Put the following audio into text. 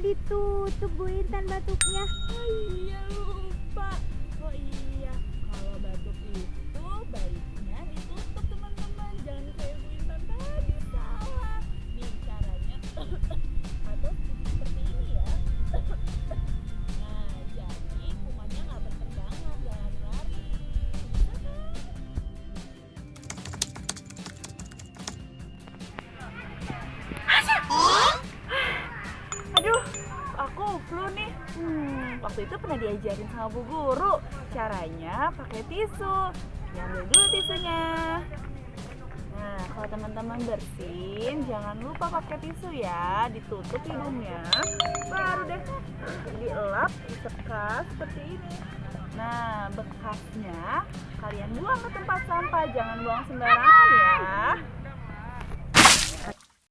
ditutup Bu Intan batuknya. Oh iya lupa. Oh iya, kalau batuk itu baiknya ditutup teman-teman. Jangan kayak Bu Intan tadi salah. Nih caranya atau seperti ini ya. Nah, jadi kumannya nggak berterbangan, jangan lari. Bisa kan? Aduh, aku flu nih. Waktu itu pernah diajarin sama Bu Guru caranya pakai tisu. Diambil dulu tisunya. Nah, kalau teman-teman bersin, jangan lupa pakai tisu ya. Ditutup hidungnya, baru deh dielap, disekat seperti ini. Nah, bekasnya kalian buang ke tempat sampah, jangan buang sembarangan ya.